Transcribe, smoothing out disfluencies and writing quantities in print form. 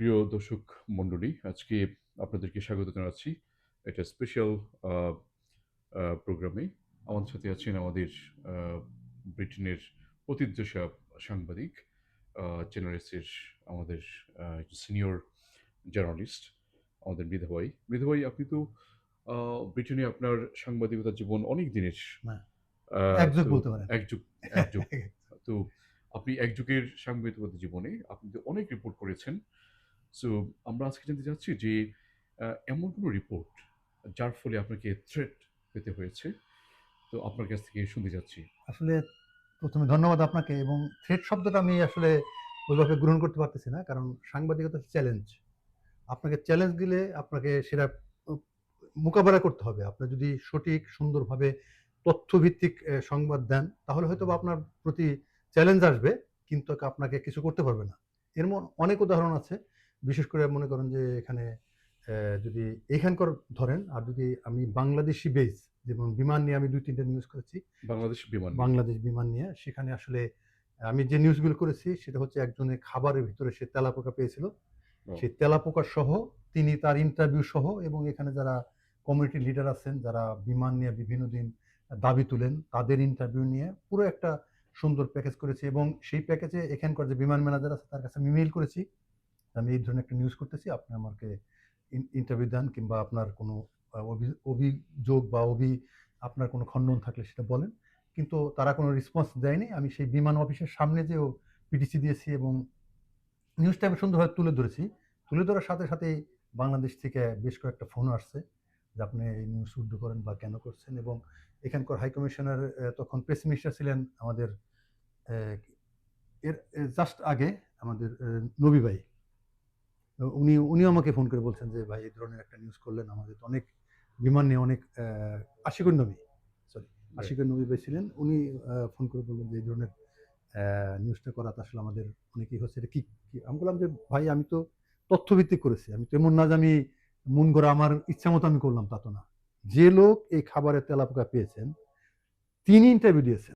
প্রিয় দর্শক মণ্ডলী, আজকে আপনাদেরকে স্বাগত জানাচ্ছি একটা স্পেশাল প্রোগ্রামে। আমাদের সাথে আছেন আমাদের ব্রিটেনের প্রথিতযশা সাংবাদিক, চ্যানেল-এর আমাদের সিনিয়র জার্নালিস্ট, আমাদের মৃধা ভাই। মৃধা ভাই, আপনি তো ব্রিটেনে আপনার সাংবাদিকতা জীবন অনেক দিনের। না, আ একযুগ তো বলতে পারেন। এক যুগ। তো আপনি এক যুগের সাংবাদিকতা জীবনে আপনি তো অনেক রিপোর্ট করেছেন। সো আমরা আজকে জানতে চাচ্ছি যে এমন কোনো রিপোর্ট যার ফলে আপনাকে থ্রেট পেতে হয়েছে। তো আপনার কাছ থেকে শুনতে চাচ্ছি। আসলে ১ম এ ধন্যবাদ আপনাকে, এবং থ্রেট শব্দটা আমি আসলে ওইভাবে গ্রহণ করতে পারতেছি না। কারণ সাংবাদিকতা হচ্ছে চ্যালেঞ্জ। আপনাকে চ্যালেঞ্জ দিলে আপনাকে সেটা উ মোকাবেলা করতে হবে। আপনি যদি সঠিক সুন্দরভাবে তথ্যভিত্তিক সংবাদ দেন, তাহলে হয়তোবা আপনার প্রতি চ্যালেঞ্জ আসবে, কিন্তু আপনাকে কিছু করতে পারবে না। এমন অনেক উদাহরণ আছে। বিশেষ করে মনে করেন যে এখানে যদি এখানকার ধরেন, আর যদি আমি বাংলাদেশি বেস, যেমন বিমান নিয়ে আমি ২-৩ টা নিউজ করেছি। বাংলাদেশ বিমান নিয়ে। বাংলাদেশ বিমান নিয়ে সেখানে আসলে আমি যে নিউজগুলো করেছি সেটা হচ্ছে একজনের খাবারের ভিতরে সে তেলাপোকা পেয়েছিল। ও, সেই তেলাপোকা সহ তিনি তার ইন্টারভিউ সহ, এবং এখানে যারা কমিউনিটি লিডার আছেন, যারা বিমান নিয়ে বিভিন্ন দিন দাবি তুলেন, তাদের ইন্টারভিউ নিয়ে পুরো একটা সুন্দর প্যাকেজ করেছি, এবং সেই প্যাকেজে এখানকার যে বিমান ম্যানেজার আছে তার কাছে আমি মেইল করেছি। আমি এই ধরনের একটা নিউজ করতেছি, আপনি আমাকে ইন্টারভিউ দেন, কিংবা আপনার কোনো অভিযোগ বা আপনার কোনো খণ্ডন থাকলে সেটা বলেন। কিন্তু তারা কোনো রেসপন্স দেয়নি। আমি সেই বিমান অফিসের সামনে যেয়েও পিটিসি দিয়েছি, এবং নিউজটা আমি সুন্দরভাবে তুলে ধরেছি। তুলে ধরার সাথে সাথেই বাংলাদেশ থেকে বেশ কয়েকটা ফোনও আসছে যে, "আপনি এই নিউজ উদ্ধ করেন বা কেন করছেন?" এবং এখানকার হাই কমিশনার তখন প্রেস মিনিস্টার ছিলেন আমাদের অ্যা এর জাস্ট আগে আমাদের নবী ভাই। উনিও আমাকে ফোন করে বলছেন যে, "ভাই, এই ধরনের একটা নিউজ করলেন। আমাদের তো অনেক বিমান নিয়ে অনেক আশিকুর নবী, সরি, রাইট। আশিকুর নবী ভাই ছিলেন। উনি ফোন করে বললেন যে, এই ধরনের নিউজটা করাতে আসলে আমাদের অনেকেই হচ্ছে, এটা কি?" আমি বললাম যে, "ভাই, আমি তো তথ্যভিত্তিক করেছি। আমি তো এমন না যে আমি মন গড়া আমার ইচ্ছামত আমি করলাম, তা তো না। যে লোক এই খাবারে তেলাপোকা পেয়েছেন, তিনি ইন্টারভিউ দিয়েছেন।